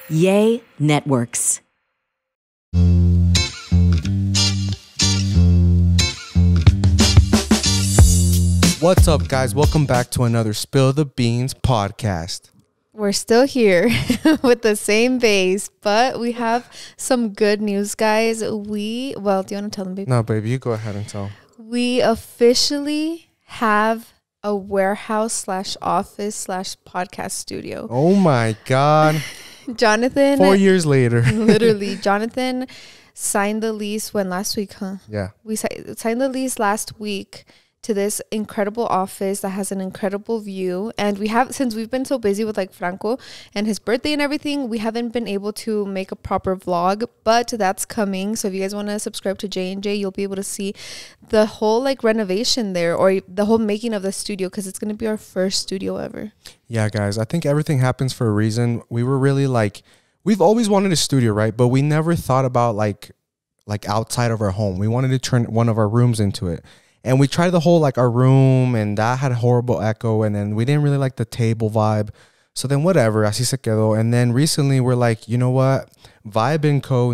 Yay Networks. What's up, guys? Welcome back to another Spill the Beans podcast. We're still here with the same base, but we have some good news, guys. Do you want to tell them, baby? No, baby, you go ahead and tell. We officially have a warehouse / office / podcast studio. Oh my God. Jonathan. 4 years later. Literally, Jonathan signed the lease last week, huh? Yeah. We signed the lease last week to this incredible office that has an incredible view. And since we've been so busy with Franco and his birthday and everything, we haven't been able to make a proper vlog, but that's coming. So if you guys want to subscribe to J&J, you'll be able to see the whole renovation there, or the whole making of the studio, because it's going to be our first studio ever. Yeah, guys, I think everything happens for a reason. We were really we've always wanted a studio, right? But we never thought about like outside of our home. We wanted to turn one of our rooms into it. And we tried the whole our room, and that had a horrible echo, and then we didn't really like the table vibe. So then whatever, así se quedó. And then recently we're like, you know what? Vibe & Co.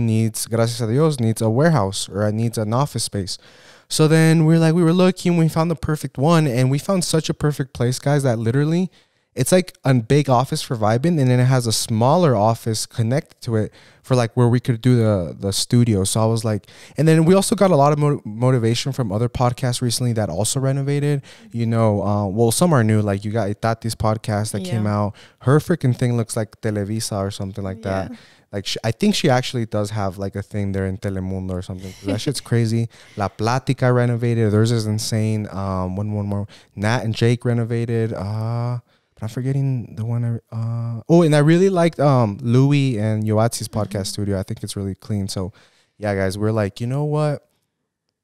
gracias a Dios, needs a warehouse, or it needs an office space. So then we were looking, we found the perfect one, and we found such a perfect place, guys, that literally it's like a big office for vibing, and then it has a smaller office connected to it for where we could do the studio. So I was like, and then we also got a lot of motivation from other podcasts recently that also renovated, well, some are new, you got Itati's podcast that came out. Her freaking thing looks like Televisa or something like that. I think she actually does have a thing there in Telemundo or something. That shit's crazy. La Plática renovated. Theirs is insane. One more. Nat and Jake renovated. I'm forgetting the one. And I really liked Louis and Yoatzi's podcast studio. I think it's really clean. So, yeah, guys, we're like, you know what?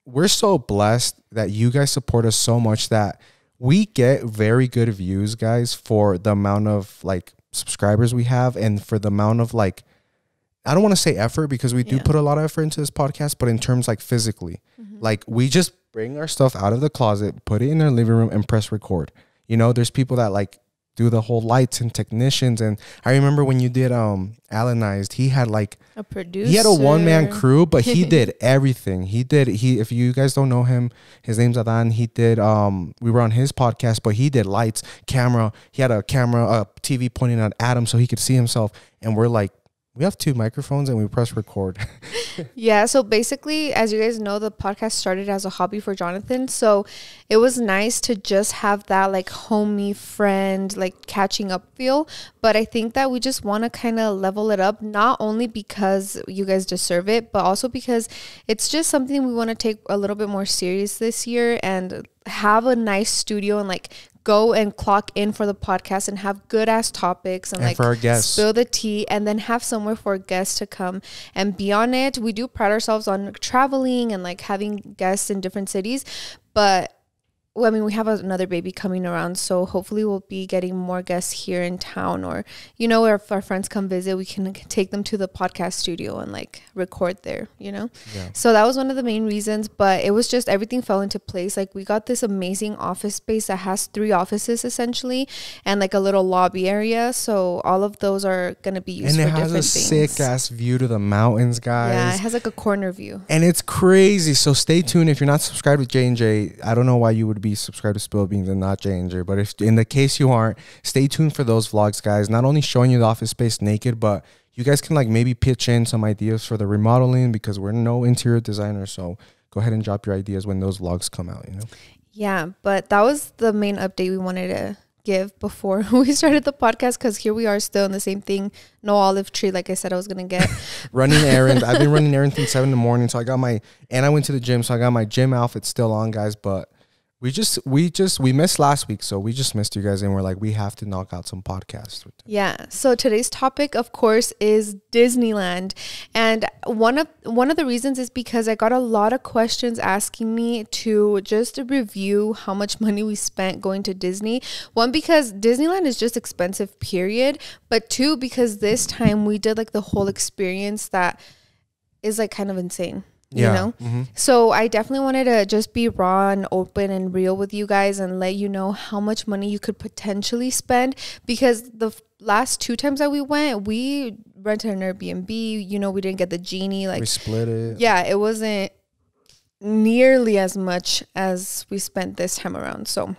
We're so blessed that you guys support us so much that we get very good views, guys, for the amount of subscribers we have, and for the amount of I don't want to say effort, because we do put a lot of effort into this podcast, but in terms physically, we just bring our stuff out of the closet, put it in our living room, and press record. There's people that do the whole lights and technicians. And I remember when you did Alanized, he had a producer. He had a one-man crew, but he did everything. If you guys don't know him, his name's Adan. He did we were on his podcast, but he did lights, camera. He had a TV pointing at Adam so he could see himself. And we're like, we have 2 microphones and we press record. Yeah, so basically, as you guys know, the podcast started as a hobby for Jonathan. So it was nice to just have that homie friend, catching up feel. But I think that we just want to kind of level it up, not only because you guys deserve it, but also because it's just something we want to take a little bit more serious this year, and have a nice studio, and go and clock in for the podcast and have good ass topics, and for our guests, spill the tea, and then have somewhere for guests to come and be on it. We do pride ourselves on traveling and having guests in different cities, but we have another baby coming around, so hopefully we'll be getting more guests here in town, or if our friends come visit, we can take them to the podcast studio and record there. So that was one of the main reasons, but it was just everything fell into place. We got this amazing office space that has 3 offices essentially, and a little lobby area, so all of those are gonna be used for different things. And it has a sick ass view to the mountains, guys. Yeah, it has a corner view, and it's crazy. So stay tuned. If you're not subscribed to J&J, I don't know why you would be subscribed to Spill Beans and not J&J, but if in the case you aren't, stay tuned for those vlogs, guys. Not only showing you the office space naked, but you guys can maybe pitch in some ideas for the remodeling, because we're no interior designers. So go ahead and drop your ideas when those vlogs come out. Yeah, but that was the main update we wanted to give before we started the podcast, because here we are still in the same thing. No olive tree, like I said I was gonna get. Running errands. I've been running errands since 7 in the morning, so I went to the gym, so I got my gym outfit still on, guys. But we missed last week, so we just missed you guys, and we're like, we have to knock out some podcasts. Yeah. So today's topic, of course, is Disneyland, and one of the reasons is because I got a lot of questions asking me to just review how much money we spent going to Disney. One, because Disneyland is just expensive, period. But 2, because this time we did the whole experience that is kind of insane. you know? So I definitely wanted to just be raw and open and real with you guys and let you know how much money you could potentially spend, because the last 2 times that we went, we rented an Airbnb, you know, we didn't get the genie, like we split it. Yeah, it wasn't nearly as much as we spent this time around. So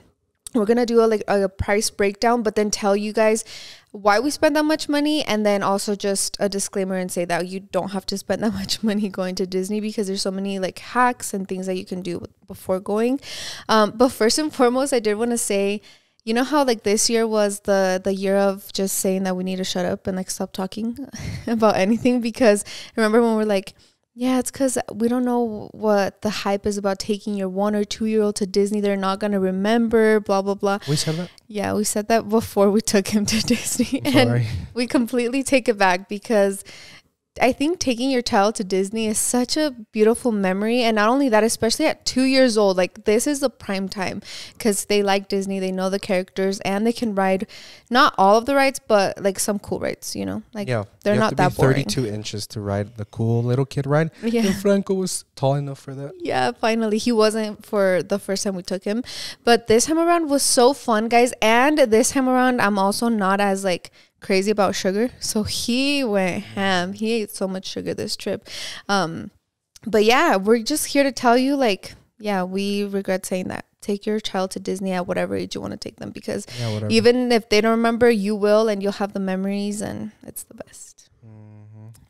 we're gonna do a price breakdown, but then tell you guys why we spend that much money, and then also just a disclaimer and say that you don't have to spend that much money going to Disney, because there's so many like hacks and things that you can do before going. But first and foremost, I did want to say, you know how like this year was the year of just saying that we need to shut up and like stop talking about anything, because remember when we're like, yeah, it's because we don't know what the hype is about taking your 1 or 2 year old to Disney. They're not going to remember, blah, blah, blah. We said that? Yeah, we said that before we took him to Disney. And we completely take it back, because I think taking your child to Disney is such a beautiful memory. And not only that, especially at 2 years old, like this is the prime time, because they like Disney, they know the characters, and they can ride not all of the rides, but like some cool rides, you know, like they're not that boring. 32 inches to ride the cool little kid ride. Yeah. And Franco was tall enough for that. Yeah, finally. He wasn't for the first time we took him, but this time around was so fun, guys. And this time around, I'm also not as like crazy about sugar, so he went ham. He ate so much sugar this trip. But yeah, we're just here to tell you, like, yeah, we regret saying that. Take your child to Disney at whatever age you want to take them, because even if they don't remember, you will, and you'll have the memories, and it's the best.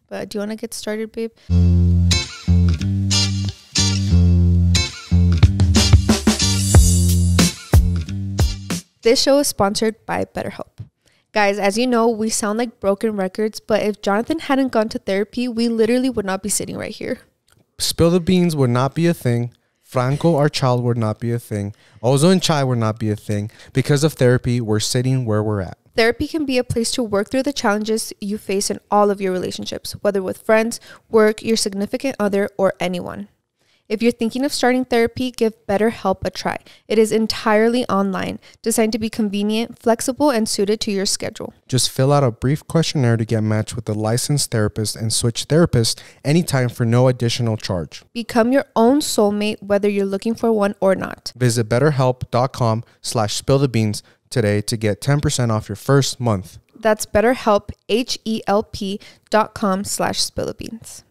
But do you want to get started, babe? This show is sponsored by BetterHelp. Guys, as you know, we sound like broken records, but if Jonathan hadn't gone to therapy, we literally would not be sitting right here. Spill the beans would not be a thing. Franco, our child, would not be a thing. Ozo and Chai would not be a thing. Because of therapy, we're sitting where we're at. Therapy can be a place to work through the challenges you face in all of your relationships, whether with friends, work, your significant other, or anyone. If you're thinking of starting therapy, give BetterHelp a try. It is entirely online, designed to be convenient, flexible, and suited to your schedule. Just fill out a brief questionnaire to get matched with a licensed therapist and switch therapists anytime for no additional charge. Become your own soulmate, whether you're looking for one or not. Visit betterhelp.com/spillthebeans today to get 10% off your first month. That's BetterHelp, HELP.com/spillthebeans.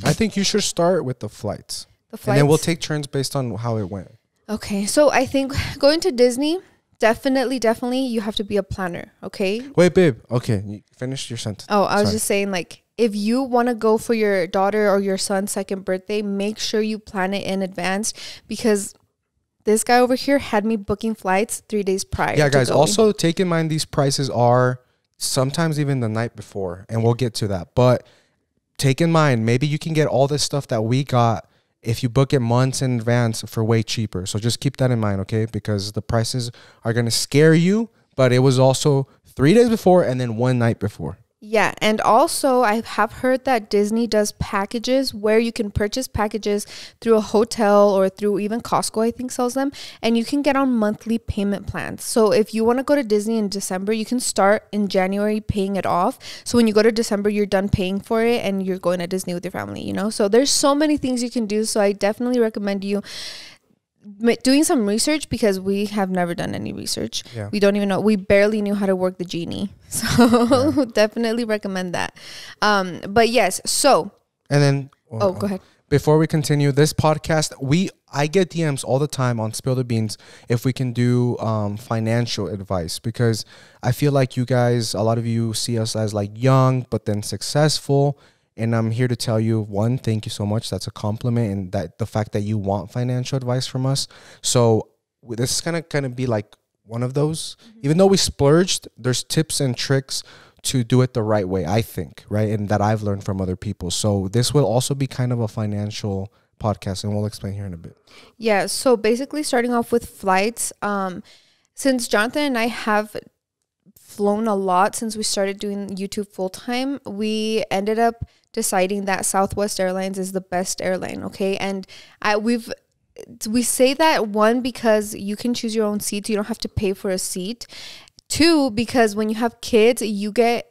I think you should start with the flights. And then we'll take turns based on how it went. Okay, so I think going to Disney, definitely, you have to be a planner, okay? Wait, babe. Okay, you finished your sentence. Oh, I was just saying, like, if you want to go for your daughter or your son's second birthday, make sure you plan it in advance, because this guy over here had me booking flights 3 days prior. Yeah, guys, also take in mind these prices are sometimes even the night before, and we'll get to that. But take in mind, maybe you can get all this stuff that we got if you book it months in advance for way cheaper. So just keep that in mind, okay? Because the prices are going to scare you, but it was also 3 days before and then 1 night before. Yeah, and also I have heard that Disney does packages where you can purchase packages through a hotel or through even Costco, I think, sells them, and you can get on monthly payment plans. So if you want to go to Disney in December, you can start in January paying it off. So when you go to December, you're done paying for it and you're going to Disney with your family, you know? So there's so many things you can do. So I definitely recommend you doing some research, because we have never done any research. Yeah. We don't even know. We barely knew how to work the genie. So definitely recommend that. But yes, so. And then. Go ahead. Before we continue this podcast, I get DMs all the time on Spill the Beans if we can do financial advice, because I feel like you guys, a lot of you see us as like young, but then successful. And I'm here to tell you, one, thank you so much. That's a compliment. And that the fact that you want financial advice from us. So this is going to be like one of those. Mm-hmm. Even though we splurged, there's tips and tricks to do it the right way, I think, right? And that I've learned from other people. So this will also be kind of a financial podcast, and we'll explain here in a bit. Yeah, so basically starting off with flights. Since Jonathan and I have flown a lot since we started doing YouTube full-time, we ended up deciding that Southwest Airlines is the best airline, okay? And we say that, one, because you can choose your own seats, you don't have to pay for a seat. Two, because when you have kids, you get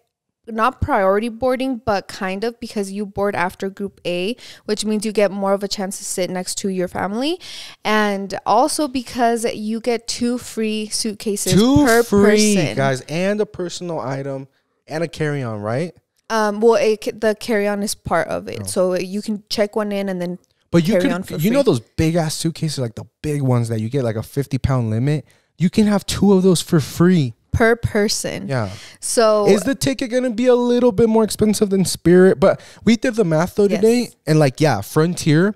not priority boarding, but kind of, because you board after group A, which means you get more of a chance to sit next to your family. And also because you get 2 free suitcases per person. Guys, and a personal item and a carry-on, right? The carry-on is part of it. So you can check one in and then carry on for free. You know those big-ass suitcases, like the big ones that you get like a 50-pound limit? You can have 2 of those for free. Per person. Yeah. So is the ticket going to be a little bit more expensive than Spirit? But we did the math though today. And like, yeah, Frontier,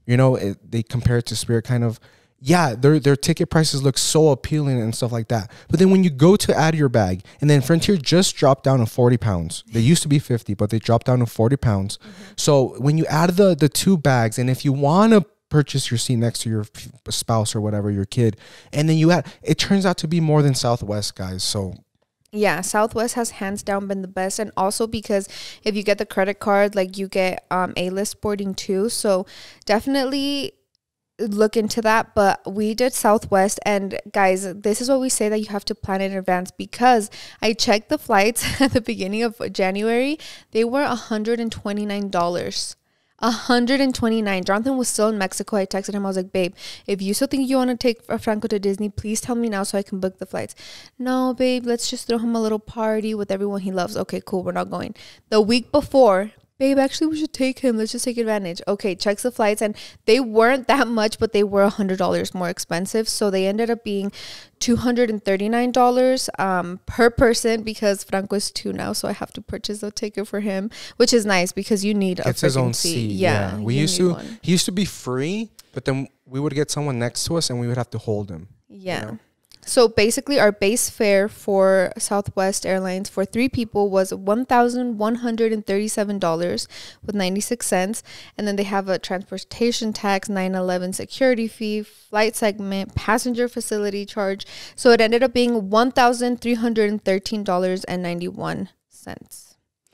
you know, they compare it to Spirit kind of. Yeah, their ticket prices look so appealing and stuff like that. But then when you go to add your bag, and then Frontier just dropped down to 40 pounds. They used to be 50, but they dropped down to 40 pounds. So when you add the 2 bags, and if you want to purchase your seat next to your spouse or whatever, your kid, and then you add, it turns out to be more than Southwest, guys. So yeah, Southwest has hands down been the best. And also because if you get the credit card, like you get A-list boarding too. So definitely look into that. But we did Southwest, and guys, this is what we say, that you have to plan in advance, because I checked the flights at the beginning of January. They were $129. 129. Jonathan was still in Mexico. I texted him. I was like, babe, if you still think you want to take Franco to Disney, please tell me now so I can book the flights. No, babe, let's just throw him a little party with everyone he loves. Okay, cool, we're not going. The week before, babe, actually we should take him, let's just take advantage. Okay, checks the flights, and they weren't that much, but they were $100 more expensive. So they ended up being $239 per person, because Franco is 2 now, so I have to purchase a ticket for him, which is nice because you need it's his own seat. Yeah. He used to be free, but then we would get someone next to us and we would have to hold him. Yeah. You know? So basically our base fare for Southwest Airlines for 3 people was $1,137 with 96 cents. And then they have a transportation tax, 9/11 security fee, flight segment, passenger facility charge. So it ended up being $1,313.91.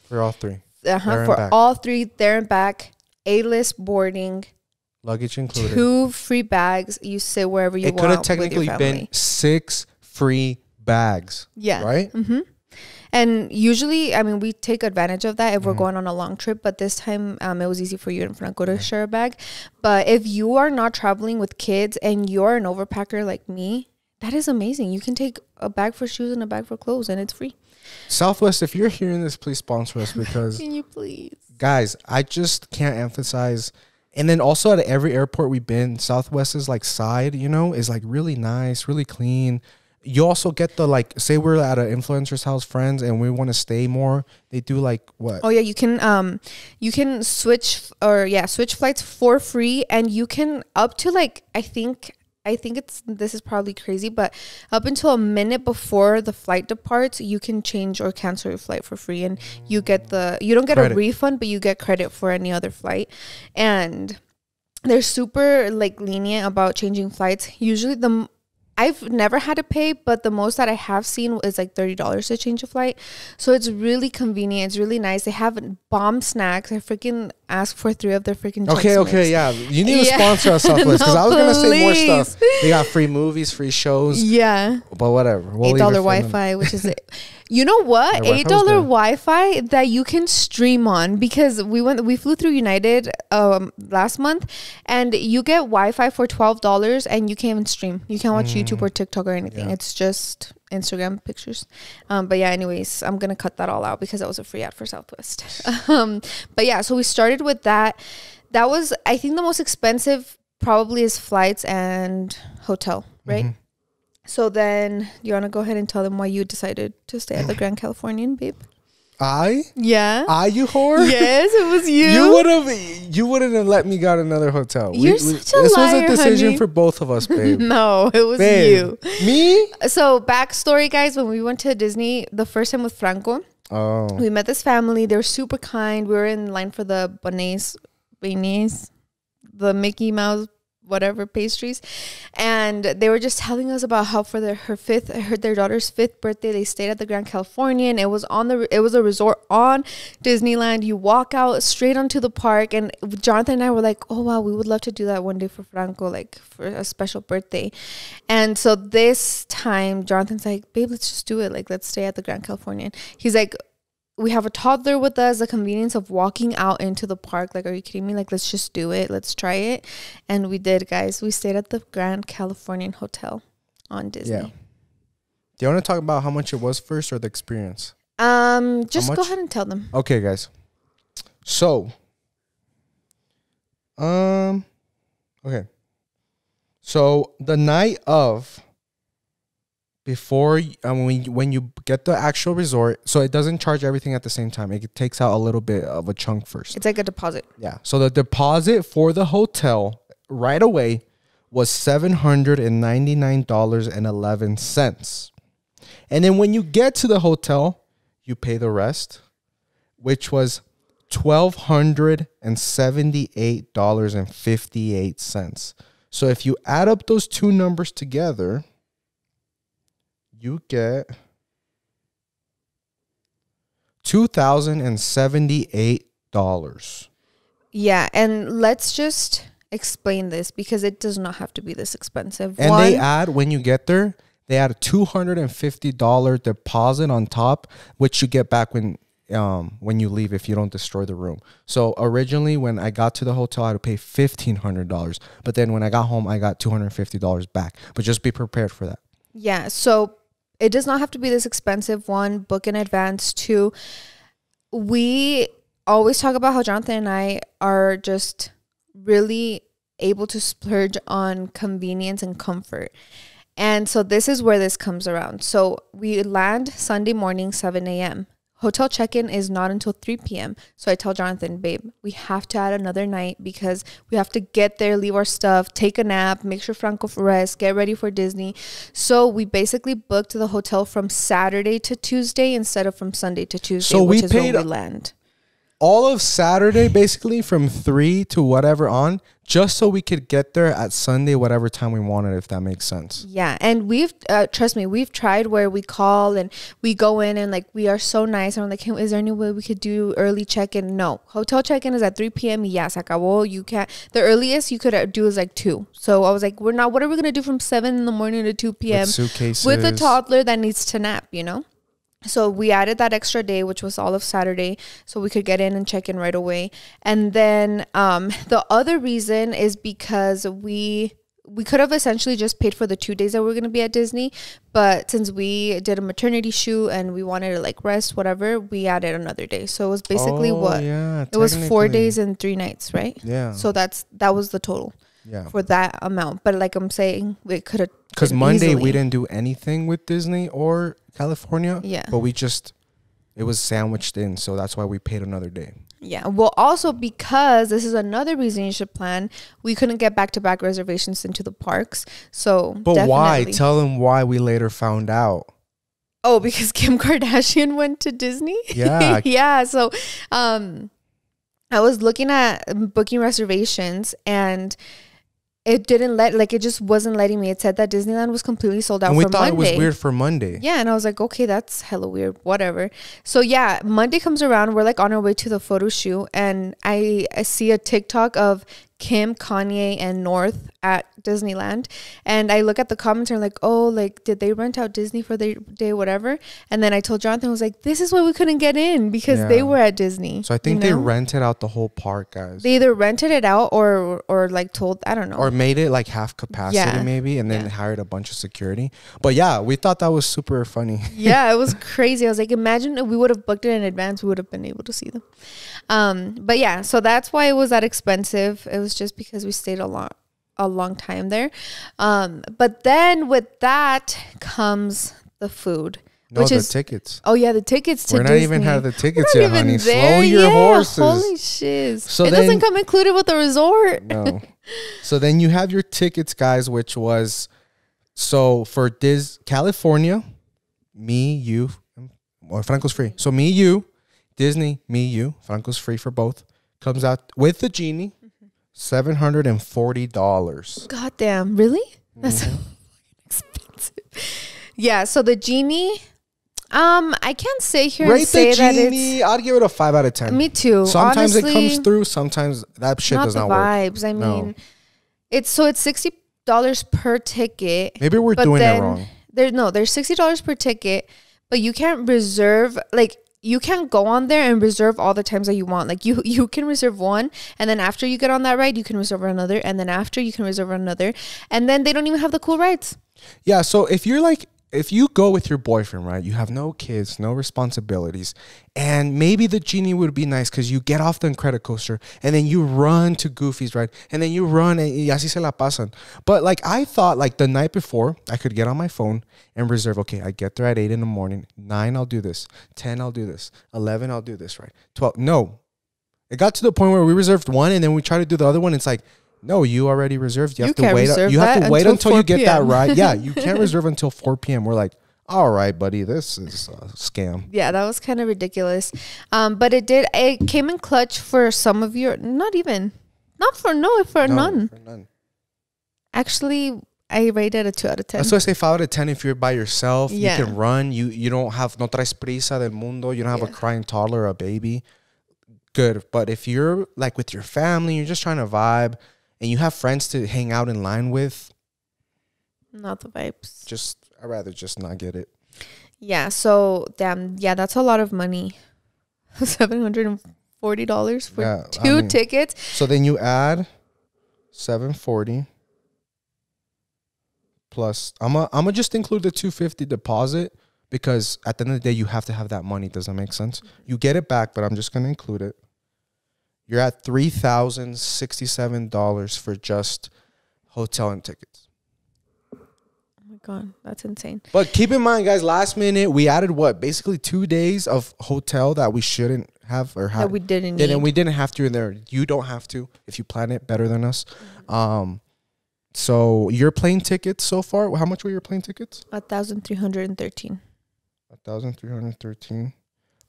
For all 3. For all 3, there and back, A-list boarding. Luggage included. 2 free bags. You sit wherever you want. It could have technically been 6 free bags. Yeah. Right? And usually, I mean, we take advantage of that if we're going on a long trip. But this time, it was easy for you and Franco to share a bag. But if you are not traveling with kids and you're an overpacker like me, that is amazing. You can take a bag for shoes and a bag for clothes, and it's free. Southwest, if you're hearing this, please sponsor us, because can you please? Guys, I just can't emphasize. And then also at every airport we've been, Southwest's like side, you know, is like really nice, really clean. You also get the, like, say we're at an influencer's house, friends, and we want to stay more. They do like what? Oh yeah, you can switch flights for free, and you can up to like I think this is probably crazy, but up until a minute before the flight departs, you can change or cancel your flight for free, and you don't get credit. A refund, but you get credit for any other flight. And they're super like lenient about changing flights. Usually I've never had to pay, but the most that I have seen is like $30 to change a flight. So it's really convenient. It's really nice. They have bomb snacks. I freaking asked for 3 of their freaking Okay, yeah. You need to sponsor us, Southwest, because I was going to say more stuff. They got free movies, free shows. Yeah. But whatever. We'll $8 Wi-Fi, which is it. You know what? $8 Wi-Fi that you can stream on, because we flew through United last month, and you get Wi-Fi for $12 and you can't even stream. You can't watch YouTube or TikTok or anything. Yeah. It's just Instagram pictures. But yeah, anyways, I'm gonna cut that all out because that was a free ad for Southwest. But yeah, so we started with that. That was, I think, the most expensive probably is flights and hotel, right? So then, you want to go ahead and tell them why you decided to stay at the Grand Californian, babe? Yeah. You whore? Yes, it was you. You wouldn't have let me get another hotel. You're such a liar, This was a decision honey. For both of us, babe. No, it was you. Me? So backstory, guys, when we went to Disney the first time with Franco, we met this family. They were super kind. We were in line for the beignets, the Mickey Mouse, whatever pastries. And And they were just telling us about how for their daughter's 5th birthday, they stayed at the Grand Californian. It was a resort on Disneyland. You walk out straight onto the park, and Jonathan and I were like, oh wow, we would love to do that one day for Franco, like for a special birthday. And so this time Jonathan's like, babe, let's just do it. Like, let's stay at the Grand Californian. He's like, we have a toddler with us, the convenience of walking out into the park. Like, are you kidding me? Like, let's just do it. Let's try it. And we did, guys. We stayed at the Grand Californian Hotel on Disney. Yeah. Do you want to talk about how much it was first or the experience? Just go ahead and tell them. Okay, guys. So, okay. So the night of, before when you get the actual resort, so it doesn't charge everything at the same time. It takes out a little bit of a chunk first. It's like a deposit. Yeah. So the deposit for the hotel right away was $799.11. And then when you get to the hotel, you pay the rest, which was $1,278.58. So if you add up those two numbers together, you get $2,078. Yeah, and let's just explain this because it does not have to be this expensive. And they add, when you get there, they add a $250 deposit on top, which you get back when you leave if you don't destroy the room. So originally when I got to the hotel, I had to pay $1,500. But then when I got home, I got $250 back. But just be prepared for that. Yeah, so it does not have to be this expensive. One, book in advance. Two, we always talk about how Jonathan and I are just really able to splurge on convenience and comfort. And so this is where this comes around. So we land Sunday morning, 7 a.m. Hotel check-in is not until 3 p.m. So I tell Jonathan, babe, we have to add another night because we have to get there, leave our stuff, take a nap, make sure Franco rests, get ready for Disney. So we basically booked the hotel from Saturday to Tuesday instead of from Sunday to Tuesday, so which is when we land. All of Saturday, basically from 3 to whatever on, just so we could get there at Sunday, whatever time we wanted, if that makes sense. Yeah. And we've, trust me, we've tried where we call and we go in and like, we are so nice. And I'm like, hey, is there any way we could do early check-in? No. Hotel check-in is at 3 p.m. Yes, acabó. You can't. The earliest you could do is like 2. So I was like, what are we going to do from 7 in the morning to 2 p.m. With suitcases. With a toddler that needs to nap, you know? So we added that extra day, which was all of Saturday, so we could get in and check in right away. And then the other reason is because we could have essentially just paid for the 2 days that we're going to be at Disney. But since we did a maternity shoot and we wanted to like rest, whatever, we added another day. So it was basically it was 4 days and 3 nights, right? Yeah. So that was the total. Yeah. For that amount. But like I'm saying, we could have, because Monday we didn't do anything with Disney or California. Yeah. But it was sandwiched in. So that's why we paid another day. Yeah. Well, also because this is another reason you should plan. We couldn't get back-to-back reservations into the parks. So but definitely. Why? Tell them why we later found out. Oh, because Kim Kardashian went to Disney? Yeah. Yeah. So I was looking at booking reservations and it just wasn't letting me. It said that Disneyland was completely sold out for Monday. And we thought it was weird for Monday. Yeah, and I was like, okay, that's hella weird, whatever. So yeah, Monday comes around. We're like on our way to the photo shoot, and I see a TikTok of Kim, Kanye, and North at Disneyland. And I look at the comments and I'm like, oh, like, did they rent out Disney for the day, whatever? And then I told Jonathan, I was like, this is why we couldn't get in, because they were at Disney. So I think they rented out the whole park, guys. They either rented it out or like told, I don't know. Or made it like half capacity maybe, and then hired a bunch of security. But yeah, we thought that was super funny. Yeah, it was crazy. I was like, imagine if we would have booked it in advance, we would have been able to see them. But yeah, so that's why it was that expensive. It was just because we stayed a long time there. But then with that comes the food. No, the tickets. Oh yeah, the tickets to Disney. We're not even have the tickets yet, honey. Slow your horses. Holy shiz. So it doesn't come included with the resort. No. So then you have your tickets, guys, which was, so for California, me, you, well, Franco's free. So me, you, Disney, me, you, Franco's free for both. Comes out with the genie, $740. God damn, really? That's expensive. Yeah, so the genie, I can't say here Rate and say the that genie. it's... I'd give it a 5 out of 10. Me too. Sometimes honestly, it comes through. Sometimes that shit does not the work. vibes. I No. mean, it's $60 per ticket. Maybe we're but doing it then wrong. There's $60 per ticket, but you can't reserve, like, you can't go on there and reserve all the times that you want. Like, you can reserve one, and then after you get on that ride, you can reserve another, and then after you can reserve another, and then they don't even have the cool rides. Yeah, so if you go with your boyfriend, right, you have no kids, no responsibilities, and maybe the genie would be nice because you get off the credit coaster and then you run to Goofy's ride and then you run and y así se la pasan. But like I thought, like the night before, I could get on my phone and reserve. Okay, I get there at 8 in the morning. 9, I'll do this. 10, I'll do this. 11, I'll do this. Right? 12. No, it got to the point where we reserved one and then we tried to do the other one. It's like, no, you already reserved. You have to wait. You have to wait until you get that right. Yeah, you can't reserve until 4 p.m. We're like, all right, buddy, this is a scam. Yeah, that was kind of ridiculous. But it came in clutch for some of your, none. For none. Actually, I rated a 2 out of 10. That's why I say 5 out of 10 if you're by yourself. Yeah. You can run. You don't have no traes prisa del mundo. You don't have a crying toddler or a baby. Good. But if you're like with your family, you're just trying to vibe, and you have friends to hang out in line with, Not the vibes. I'd rather just not get it. Yeah, so damn, yeah, that's a lot of money. $740 for two tickets. So then you add $740 plus. I'm gonna just include the $250 deposit because at the end of the day you have to have that money. Does that make sense? You get it back, but I'm just gonna include it. You're at $3,067 for just hotel and tickets. Oh my God, that's insane. But keep in mind, guys, last minute, we added basically 2 days of hotel that we shouldn't have or have. That we didn't need. And we didn't have to in there. You don't have to if you plan it better than us. So your plane tickets so far, how much were your plane tickets? 1,313. 1,313.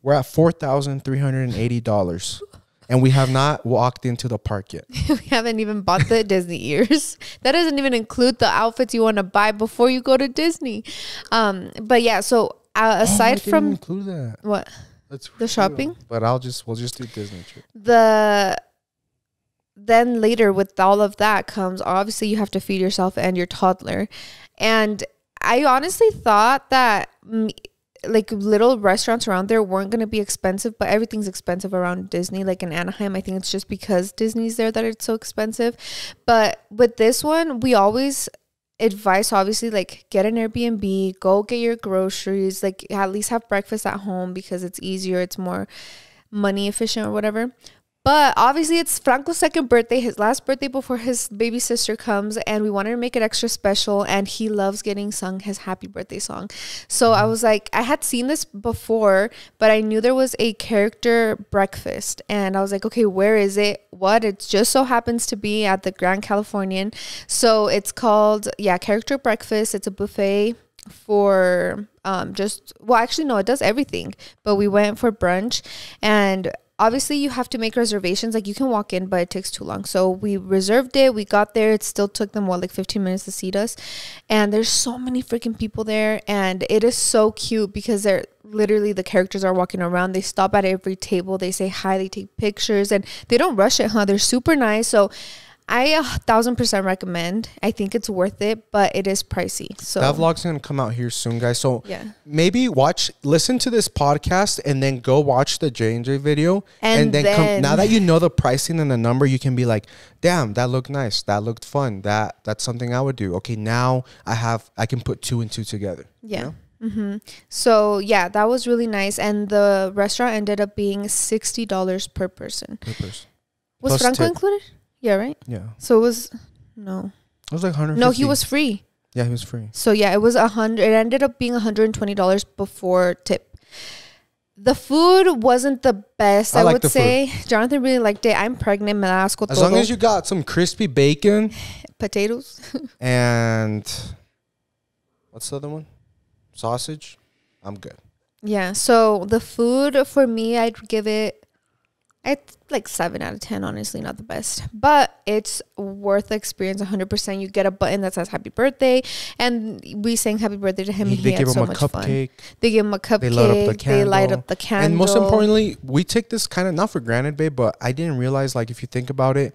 We're at $4,380. And we have not walked into the park yet. We haven't even bought the Disney ears. That doesn't even include the outfits you want to buy before you go to Disney. But yeah, so aside from include that. What? That's the shopping? But we'll just do Disney trip. Then later with all of that comes, obviously you have to feed yourself and your toddler. And I honestly thought that like little restaurants around there weren't going to be expensive, but everything's expensive around Disney. Like in Anaheim, I think it's just because Disney's there that it's so expensive. But with this one, we always advise, obviously, like get an Airbnb, go get your groceries, like at least have breakfast at home because it's easier, it's more money efficient or whatever. But obviously it's Franco's second birthday, his last birthday before his baby sister comes, and we wanted to make it extra special, and he loves getting sung his happy birthday song. So I was like, I had seen this before, but I knew there was a character breakfast, and I was like, okay, where is it? What? It just so happens to be at the Grand Californian. So it's called, character breakfast. It's a buffet for actually no, it does everything, but we went for brunch, and obviously you have to make reservations. Like you can walk in, but it takes too long. So we reserved it. We got there. It still took them 15 minutes to seat us. And there's so many freaking people there. And it is so cute because they're literally, the characters are walking around. They stop at every table. They say hi. They take pictures and they don't rush it, huh? They're super nice. So I 1,000% recommend. I think it's worth it, but it is pricey. So that vlog's gonna come out here soon, guys. So yeah, maybe listen to this podcast, and then go watch the J&J video, and then come. Now that you know the pricing and the number, you can be like, "Damn, that looked nice. That looked fun. That's something I would do." Okay, now I can put 2 and 2 together. Yeah. You know? So yeah, that was really nice, and the restaurant ended up being $60 per person. Was Plus Franco tip. included? Yeah, right? Yeah. So it was no. It was like 150. No, he was free. Yeah, he was free. So yeah, it was 100. It ended up being $120 before tip. The food wasn't the best, I would say. Jonathan really liked it. I'm pregnant. Me da asco as todo. long as you got some crispy bacon, potatoes, and what's the other one? Sausage. I'm good. Yeah. So the food for me, I'd give it It's like 7 out of 10, honestly, not the best. But it's worth the experience 100%. You get a button that says happy birthday. And we sang happy birthday to him. And he had so much fun. They give him a cupcake. They light up the candle. And most importantly, we take this kind of, not for granted, babe, but I didn't realize, like, if you think about it,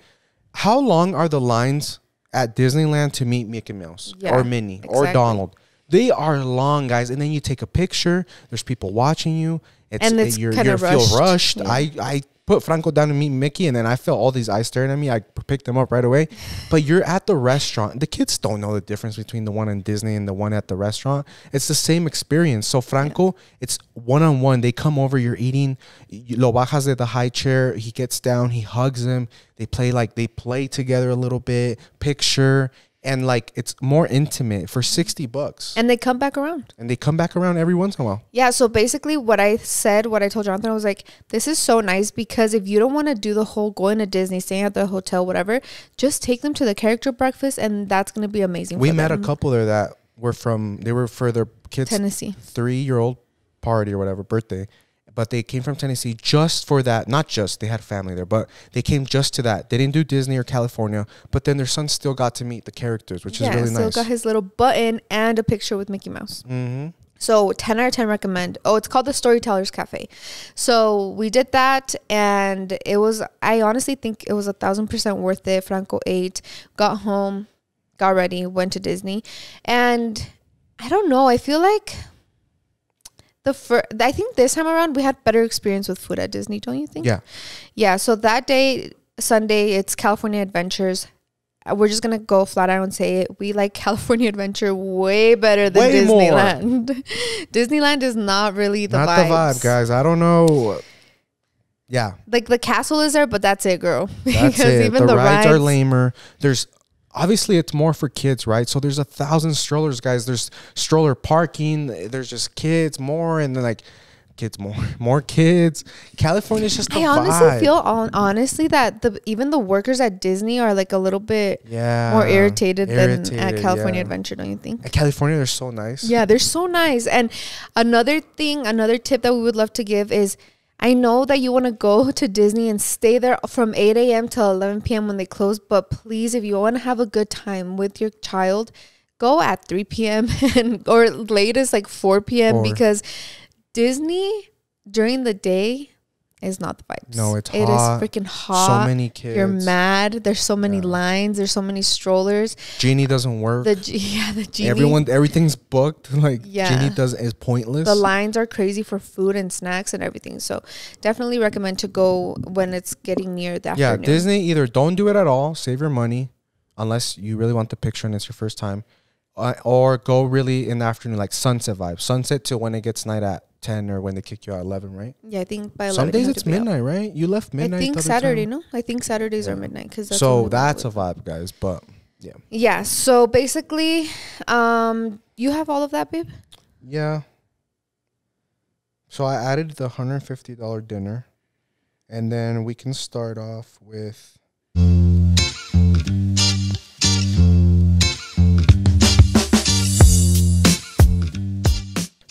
how long are the lines at Disneyland to meet Mickey Mouse or Minnie or Donald? They are long, guys. And then you take a picture. There's people watching you. You feel rushed. Yeah. I put Franco down to meet Mickey, and then I felt all these eyes staring at me. I picked them up right away. But you're at the restaurant. The kids don't know the difference between the one in Disney and the one at the restaurant. It's the same experience. So Franco, it's one-on-one. They come over, you're eating. Lo bajas de the high chair. He gets down. He hugs him. They play together a little bit. Picture. And like it's more intimate for $60. And they come back around. Every once in a while. Yeah. So basically what I told Jonathan, I was like, this is so nice because if you don't want to do the whole going to Disney, staying at the hotel, whatever, just take them to the character breakfast and that's going to be amazing. We met a couple there that were for their kids' Tennessee 3-year-old party or whatever, birthday. But they came from Tennessee just for that. Not just, they had family there, but they came just to that. They didn't do Disney or California, but then their son still got to meet the characters, which is really nice. Yeah, still got his little button and a picture with Mickey Mouse. Mm-hmm. So 10 out of 10 recommend. Oh, it's called the Storytellers Cafe. So we did that, and I honestly think it was 1,000% worth it. Franco ate, got home, got ready, went to Disney. And I don't know, I feel like I think this time around we had better experience with food at Disney, don't you think? Yeah. So that day, Sunday, it's California Adventures. We're just gonna go flat out and say it. We like California Adventure way better than Disneyland. Disneyland is not really the vibe, guys. I don't know. Yeah, like the castle is there, but that's it, girl. That's it. Even the rides are lamer. Obviously, it's more for kids, right? So there's 1,000 strollers, guys. There's stroller parking. There's just kids more, and then like kids more kids. California's just a vibe. I honestly feel honestly that even the workers at Disney are like a little bit more irritated than at California Adventure, don't you think? At California, they're so nice. Yeah, they're so nice. And another tip that we would love to give is, I know that you want to go to Disney and stay there from 8 a.m. till 11 p.m. when they close, but please, if you want to have a good time with your child, go at 3 p.m. or latest like 4 p.m. because Disney during the day is not the vibes. No, it is freaking hot. So many kids. You're mad. There's so many lines. There's so many strollers. Genie doesn't work. The Genie. Everything's booked. Like Genie is pointless. The lines are crazy for food and snacks and everything. So definitely recommend to go when it's getting near the afternoon. Yeah, Disney, either don't do it at all, save your money, unless you really want the picture and it's your first time, or go really in the afternoon, like sunset vibe. Sunset to when it gets night at 10 or when they kick you out at 11, right? Yeah, I think by 11. Some days it's midnight, right? You left midnight. I think Saturday, no? I think Saturdays are midnight. That's a vibe, guys. But yeah. Yeah. So basically, you have all of that, babe? Yeah. So I added the $150 dinner, and then we can start off with.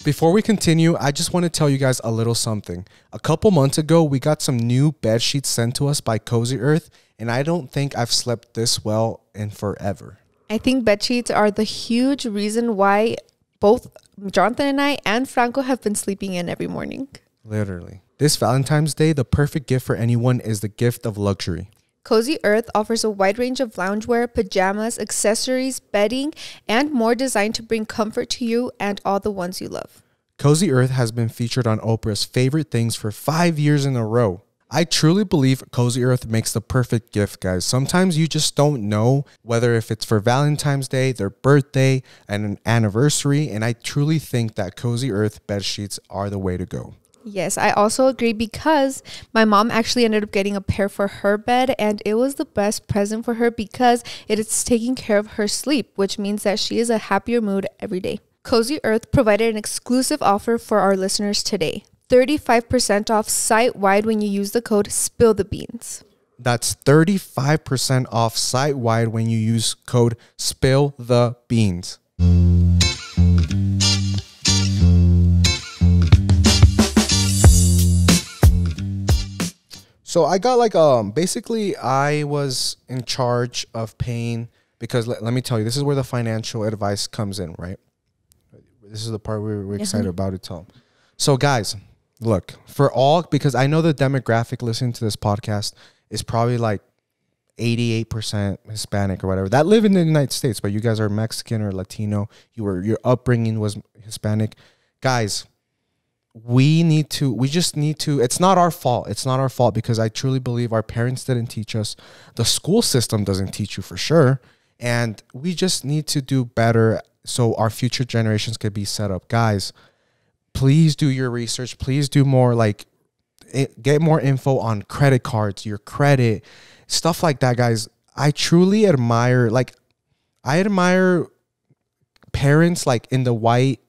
Before we continue, I just want to tell you guys a little something. A couple months ago, we got some new bed sheets sent to us by Cozy Earth, and I don't think I've slept this well in forever. I think bed sheets are the huge reason why both Jonathan and I and Franco have been sleeping in every morning. Literally. This Valentine's Day, the perfect gift for anyone is the gift of luxury. Cozy Earth offers a wide range of loungewear, pajamas, accessories, bedding, and more designed to bring comfort to you and all the ones you love. Cozy Earth has been featured on Oprah's Favorite Things for 5 years in a row. I truly believe Cozy Earth makes the perfect gift, guys. Sometimes you just don't know whether if it's for Valentine's Day, their birthday, and an anniversary, and I truly think that Cozy Earth bed sheets are the way to go. Yes, I also agree because my mom actually ended up getting a pair for her bed, and it was the best present for her because it is taking care of her sleep, which means that she is a happier mood every day. Cozy Earth provided an exclusive offer for our listeners today. 35% off site-wide when you use the code SPILLTHEBEANS. That's 35% off site-wide when you use code SPILLTHEBEANS. So I got like basically I was in charge of paying because let me tell you, this is where the financial advice comes in, right? This is the part we're excited about to tell. So guys, look, for all, because I know the demographic listening to this podcast is probably like 88% Hispanic or whatever that live in the United States, but you guys are Mexican or Latino. Your upbringing was Hispanic. Guys, we just need to, it's not our fault. It's not our fault because I truly believe our parents didn't teach us. The school system doesn't teach you for sure. And we just need to do better so our future generations could be set up. Guys, please do your research. Please do more, like get more info on credit cards, your credit, stuff like that, guys. I truly admire, I admire parents like in the white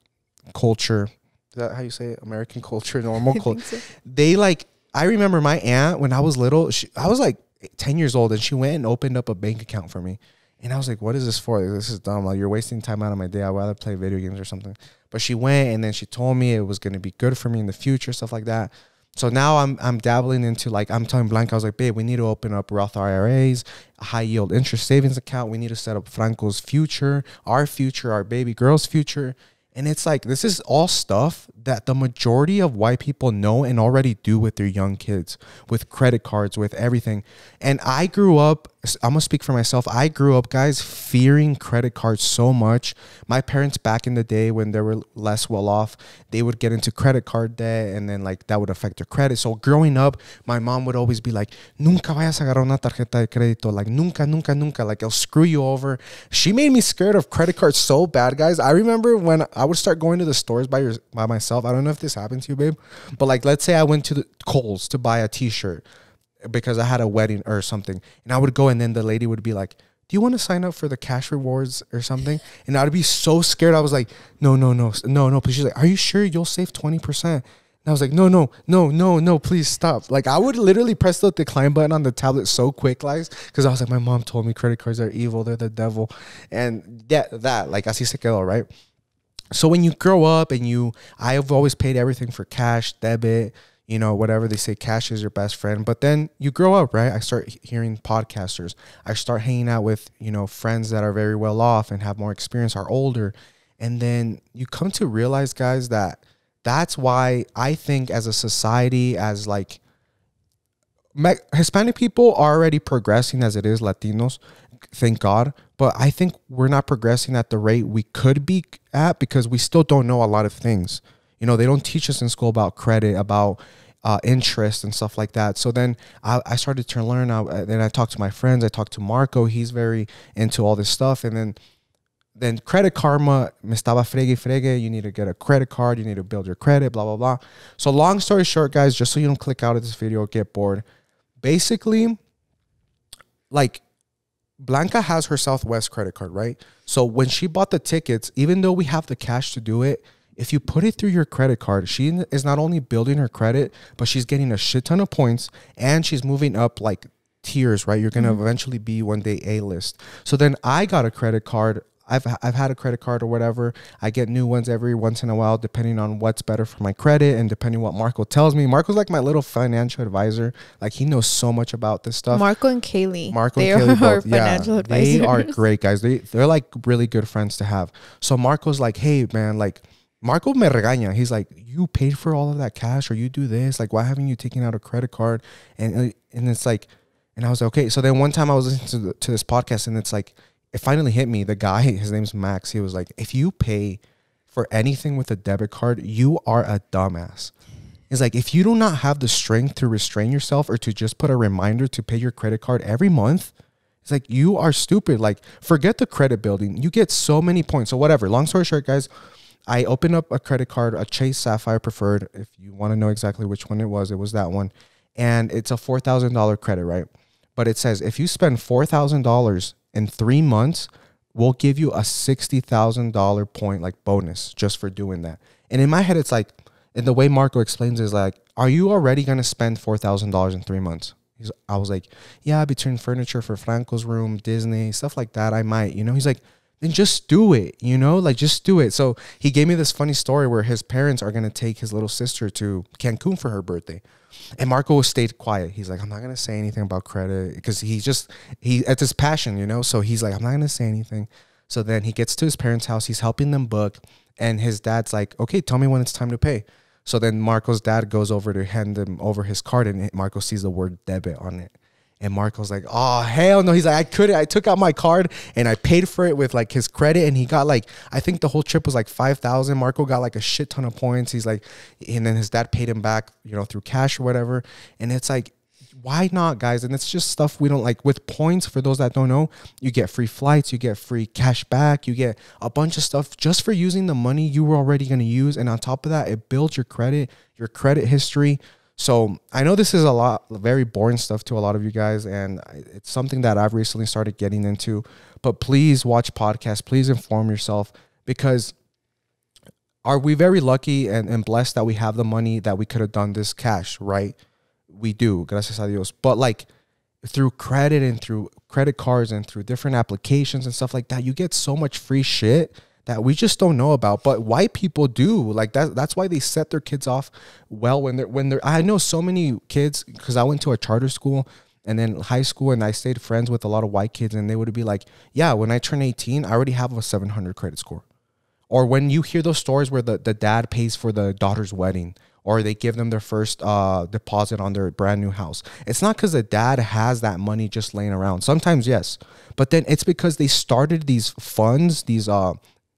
culture. Is that how you say it? American culture, normal culture. So. They I remember my aunt when I was little, I was like 10 years old and she went and opened up a bank account for me. And I was like, what is this for? This is dumb. Like, you're wasting time out of my day. I'd rather play video games or something. But she went and then she told me it was going to be good for me in the future, stuff like that. So now I'm dabbling into, I'm telling Blanca, I was like, babe, we need to open up Roth IRAs, a high yield interest savings account. We need to set up Franco's future, our baby girl's future. And it's like, this is all stuff that the majority of white people know and already do with their young kids, with credit cards, with everything. And I grew up, I'm going to speak for myself. I grew up, guys, fearing credit cards so much. My parents back in the day when they were less well off, they would get into credit card debt and then that would affect their credit. So growing up, my mom would always be like, nunca vayas a agarrar una tarjeta de crédito. Like, nunca, nunca, nunca. Like, it'll screw you over. She made me scared of credit cards so bad, guys. I remember when I would start going to the stores by myself. I don't know if this happened to you, babe, but let's say I went to the Kohl's to buy a t-shirt because I had a wedding or something, and I would go and then the lady would be like, do you want to sign up for the cash rewards or something? And I'd be so scared. I was like, no, please. She's like, are you sure you'll save 20%? And I was like, no, please stop. Like, I would literally press the decline button on the tablet so quick, because I was like, my mom told me credit cards are evil. They're the devil. And that, así se quedó, right? So when you grow up and I've always paid everything for cash, debit, whatever they say, cash is your best friend. But then you grow up, right? I start hearing podcasters. I start hanging out with, friends that are very well off and have more experience, are older. And then you come to realize, guys, that's why I think as a society, as Hispanic people are already progressing as it is, Latinos, thank God. But I think we're not progressing at the rate we could be at because we still don't know a lot of things. They don't teach us in school about credit, about interest and stuff like that. So then I started to learn. Then I talked to my friends. I talked to Marco. He's very into all this stuff. And then Credit Karma, me estaba fregue. You need to get a credit card. You need to build your credit, blah, blah, blah. So long story short, guys, just so you don't click out of this video or get bored. Basically, Blanca has her Southwest credit card, right? So when she bought the tickets, even though we have the cash to do it, if you put it through your credit card, she is not only building her credit, but she's getting a shit ton of points and she's moving up tiers, right? You're going to eventually be one day A-list. So then I got a credit card. I've had a credit card or whatever. I get new ones every once in a while, depending on what's better for my credit and depending on what Marco tells me. Marco's like my little financial advisor. He knows so much about this stuff. Marco and Kaylee. They are our financial advisors. They are great guys. They're really good friends to have. So Marco's like, hey man, Marco me regaña. He's like, you paid for all of that cash or you do this? Why haven't you taken out a credit card? And it's and I was like, okay. So then one time I was listening to this podcast and it's it finally hit me. The guy, his name's Max, he was like, if you pay for anything with a debit card, you are a dumbass. It's if you do not have the strength to restrain yourself or to just put a reminder to pay your credit card every month, it's you are stupid. Forget the credit building. You get so many points. So whatever. Long story short, guys, I opened up a credit card, a Chase Sapphire Preferred. If you want to know exactly which one it was that one. And it's a $4,000 credit, right? But it says if you spend $4,000 in 3 months, we'll give you a $60,000 point bonus just for doing that. And in my head, it's and the way Marco explains is are you already going to spend $4,000 in 3 months? I was like, yeah, between furniture for Franco's room, Disney, stuff like that, I might, He's like, then just do it, you know, like just do it. So he gave me this funny story where his parents are going to take his little sister to Cancun for her birthday. And Marco stayed quiet. He's like, I'm not going to say anything about credit because it's his passion, you know? So he's like, I'm not going to say anything. So then he gets to his parents' house. He's helping them book. And his dad's like, okay, tell me when it's time to pay. So then Marco's dad goes over to hand him over his card. And Marco sees the word debit on it. And Marco's like, oh, hell no. He's like, I couldn't. I took out my card and I paid for it with like his credit. And he got like, I think the whole trip was like 5,000. Marco got like a shit ton of points. He's like, and then his dad paid him back, you know, through cash or whatever. And it's like, why not, guys? And it's just stuff we don't like. With points, for those that don't know, you get free flights, you get free cash back, you get a bunch of stuff just for using the money you were already going to use. And on top of that, it builds your credit history. So I know this is very boring stuff to a lot of you guys, and it's something that I've recently started getting into. But please watch podcasts. Please inform yourself, because are we very lucky and blessed that we have the money that we could have done this cash, right? We do, gracias a Dios. But like through credit and through credit cards and through different applications and stuff like that, you get so much free shit that we just don't know about. But white people do. Like that's why they set their kids off well when they're I know so many kids, because I went to a charter school and then high school, and I stayed friends with a lot of white kids, and they would be like, yeah, when I turn 18, I already have a 700 credit score. Or when you hear those stories where the dad pays for the daughter's wedding, or they give them their first deposit on their brand new house. It's not because the dad has that money just laying around. Sometimes, yes. But then it's because they started these funds, these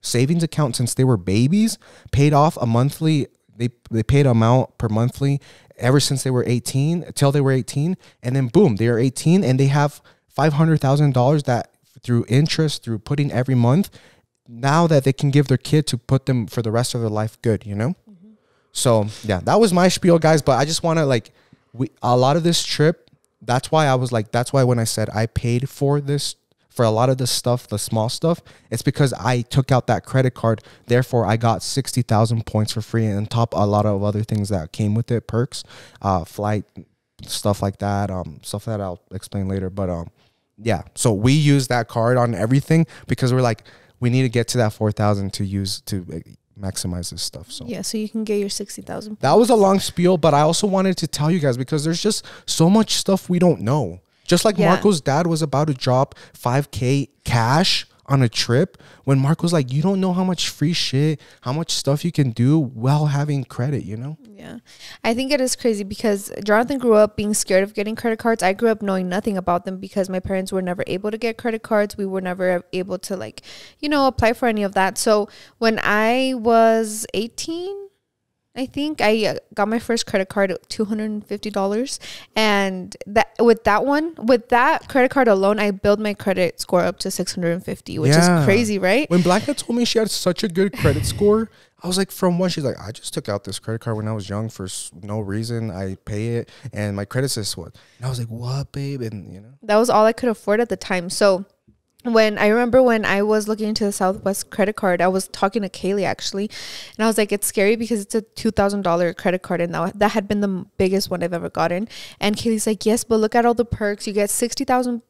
savings accounts since they were babies, paid off a monthly, they paid amount per monthly ever since they were 18, until they were 18. And then boom, they are 18 and they have $500,000 that through interest, through putting every month, now that they can give their kid to put them for the rest of their life good, you know? So yeah, that was my spiel, guys. But I just want to a lot of this trip, that's why when I said I paid for this, for a lot of this stuff, the small stuff, it's because I took out that credit card. Therefore, I got 60,000 points for free, and on top a lot of other things that came with it, perks, flight, stuff like that, stuff that I'll explain later. But yeah, so we use that card on everything because we're like, we need to get to that 4,000 to use to maximize this stuff. So yeah, so you can get your 60,000. That was a long spiel, but I also wanted to tell you guys because there's just so much stuff we don't know. Just like Marco's dad was about to drop $5K cash on a trip, when Marco's like, you don't know how much free shit, how much stuff you can do while having credit, you know? Yeah. I think it is crazy because Jonathan grew up being scared of getting credit cards. I grew up knowing nothing about them because my parents were never able to get credit cards. We were never able to apply for any of that. So when I was 18, I think I got my first credit card at $250, and with that credit card alone, I built my credit score up to 650, which is crazy, right? When Blanca told me she had such a good credit score, I was like, from what? She's like, I just took out this credit card when I was young for no reason. I pay it, and my credit says what? And I was like, what, babe? And you know, that was all I could afford at the time. So when I was looking into the Southwest credit card, I was talking to Kaylee actually, and I was like, it's scary because it's a $2,000 credit card, and that had been the biggest one I've ever gotten. And Kaylee's like, yes, but look at all the perks. You get 60,000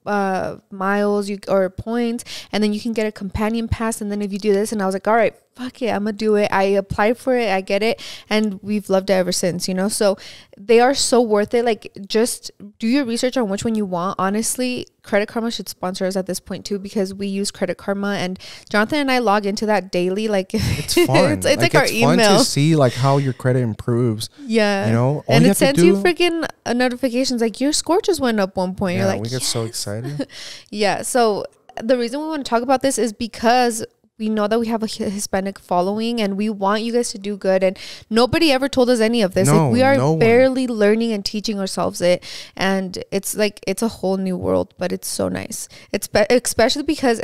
miles or points, and then you can get a companion pass, and then if you do this, and I was like, all right, fuck it, I'm gonna do it. I applied for it, I get it, and we've loved it ever since, you know? So they are so worth it. Like, just do your research on which one you want. Honestly, Credit Karma should sponsor us at this point too, because we use Credit Karma, and Jonathan and I log into that daily. Like, it's fun. it's like our email. It's fun to see like how your credit improves. Yeah, you know, and it sends you freaking notifications like your score just went up 1 point. Yeah, you're like, we get so excited. Yeah. So the reason we want to talk about this is because we know that we have a Hispanic following, and we want you guys to do good. And nobody ever told us any of this. No, like, we are barely learning and teaching ourselves it. And it's like, it's a whole new world, but it's so nice. It's especially because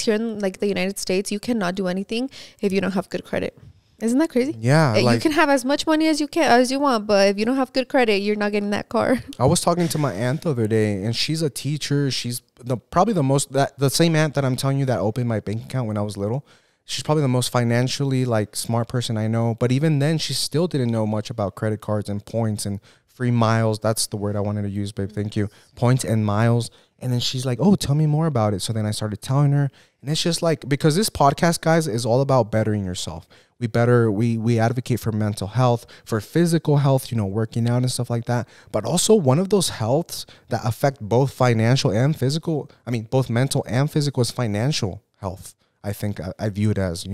here in like the United States, you cannot do anything if you don't have good credit. Isn't that crazy? Yeah. You can have as much money as you want, but if you don't have good credit, you're not getting that car. I was talking to my aunt the other day, and she's a teacher. She's probably the same aunt that I'm telling you that opened my bank account when I was little. She's probably the most financially smart person I know. But even then, she still didn't know much about credit cards and points and free miles. That's the word I wanted to use, babe. Thank you. Points and miles. And then she's like, oh, tell me more about it. So then I started telling her. And it's just like, because this podcast, guys, is all about bettering yourself. We advocate for mental health, for physical health, working out and stuff like that. But also one of those healths that affect both financial and physical. I mean, both mental and physical is financial health. I think I view it as,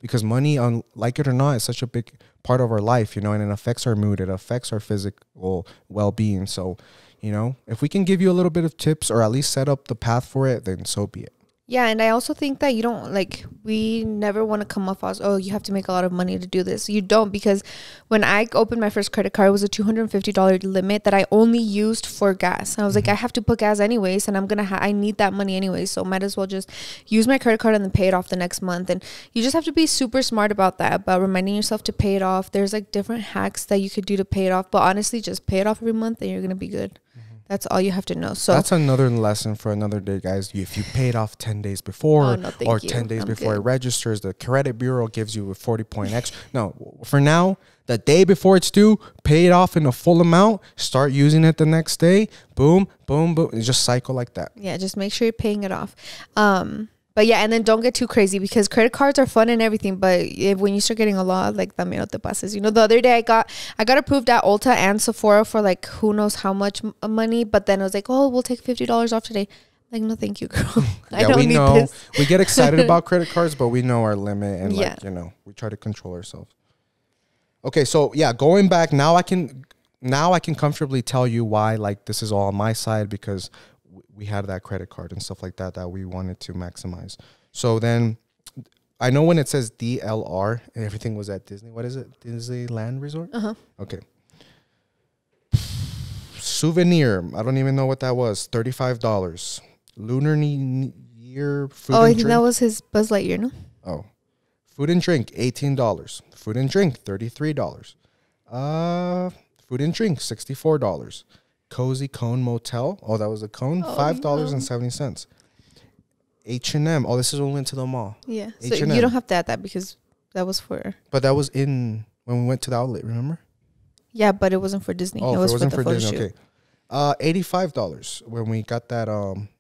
because money, like it or not, is such a big part of our life, and it affects our mood. It affects our physical well-being. So, if we can give you a little bit of tips or at least set up the path for it, then so be it. Yeah, and I also think that you don't, we never want to come off as, oh, you have to make a lot of money to do this. You don't, because when I opened my first credit card, it was a $250 limit that I only used for gas. I was like, I have to put gas anyways, and I need that money anyways, so might as well just use my credit card and then pay it off the next month. And you just have to be super smart about that, about reminding yourself to pay it off. There's different hacks that you could do to pay it off, but honestly, just pay it off every month and you're going to be good. That's all you have to know. So that's another lesson for another day, guys. If you pay it off 10 days before or 10 days before it registers, the credit bureau gives you a 40-point extra. No, for now, the day before it's due, pay it off in a full amount. Start using it the next day. Boom, boom, boom. It's just cycle like that. Yeah, just make sure you're paying it off. But yeah, and then don't get too crazy, because credit cards are fun and everything, but when you start getting a lot, también no te pases. The other day I got approved at Ulta and Sephora for who knows how much money, but then I was like, oh, we'll take $50 off today. No, thank you, girl. I don't need this. We get excited about credit cards, but we know our limit, and we try to control ourselves. Okay, so yeah, going back now, I can comfortably tell you why this is all on my side, because we had that credit card and stuff like that we wanted to maximize. So then I know when it says DLR, everything was at Disney. What is it? Disneyland Resort? Uh-huh. Okay. Souvenir. I don't even know what that was. $35. Lunar Year food and I drink. think that was his Buzz Lightyear, no? Oh. Food and drink, $18. Food and drink, $33. Food and drink, $64. Cozy Cone Motel. Oh, that was a cone. $5.70. H&M. Oh, this is when we went to the mall. Yeah. So you don't have to add that, because that was for. But that was when we went to the outlet, remember? Yeah, but it wasn't for Disney. Oh, it wasn't for Disney. Okay. $85 when we got that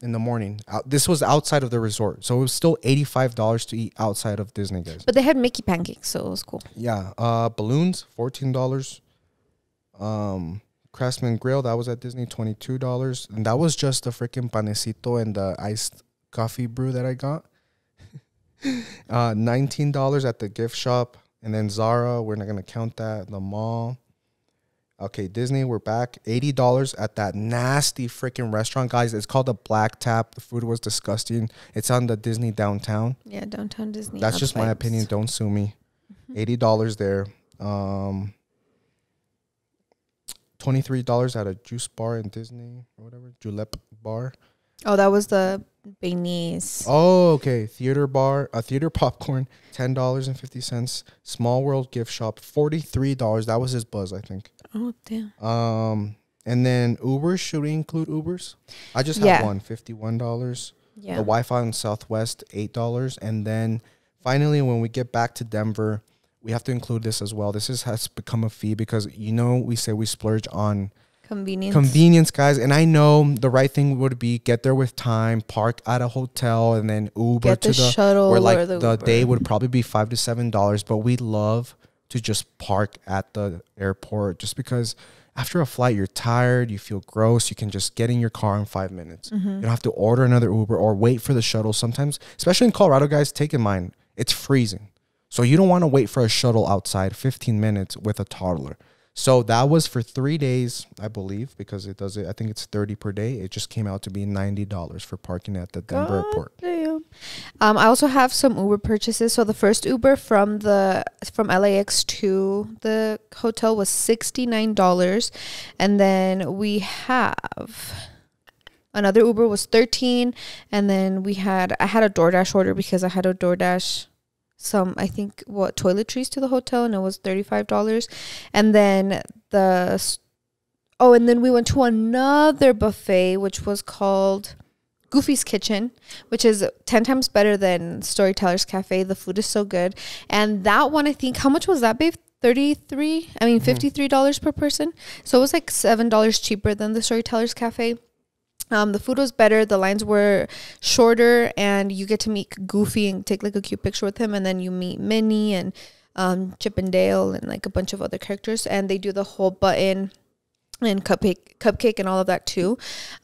in the morning. This was outside of the resort, so it was still $85 to eat outside of Disney, guys. But they had Mickey pancakes, so it was cool. Yeah. Balloons, $14. Craftsman Grill, that was at Disney, $22. And that was just the freaking panecito and the iced coffee brew that I got. $19 at the gift shop. And then Zara, we're not going to count that. The mall. Okay, Disney, we're back. $80 at that nasty freaking restaurant, guys. It's called the Black Tap. The food was disgusting. It's on the Disney downtown. Yeah, downtown Disney. That's just my opinion. Don't sue me. $80 there. $23 at a juice bar in Disney or whatever. Julep bar. Oh, that was the Baileys. Oh, okay. Theater popcorn, $10.50. Small World gift shop, $43. That was his Buzz, I think. Oh, damn. And then Ubers, should we include Ubers? I just have one, $51. Yeah. The Wi-Fi in Southwest, $8. And then finally, when we get back to Denver, we have to include this as well. This has become a fee because, we say we splurge on convenience, guys. And I know the right thing would be get there with time, park at a hotel, and then Uber to the shuttle, where or the day would probably be $5 to $7. But we love to just park at the airport, just because after a flight you're tired, you feel gross. You can just get in your car in 5 minutes. You don't have to order another Uber or wait for the shuttle. Sometimes, especially in Colorado, guys, take in mind it's freezing. So you don't want to wait for a shuttle outside 15 minutes with a toddler. So that was for 3 days, I believe, because it does it. I think it's $30 per day. It just came out to be $90 for parking at the Denver airport. Damn. I also have some Uber purchases. So the first Uber from LAX to the hotel was $69, and then we have another Uber was $13, and then I had a DoorDash order because I had a DoorDash toiletries to the hotel, and it was $35. And then and then we went to another buffet, which was called Goofy's Kitchen, which is 10 times better than Storyteller's Cafe. The food is so good. And that one, I think, how much was that, babe? $53 per person. So it was like $7 cheaper than the Storytellers Cafe. The food was better. The lines were shorter, and you get to meet Goofy and take like a cute picture with him. And then you meet Minnie and Chip and Dale and like a bunch of other characters. And they do the whole button and cupcake and all of that too.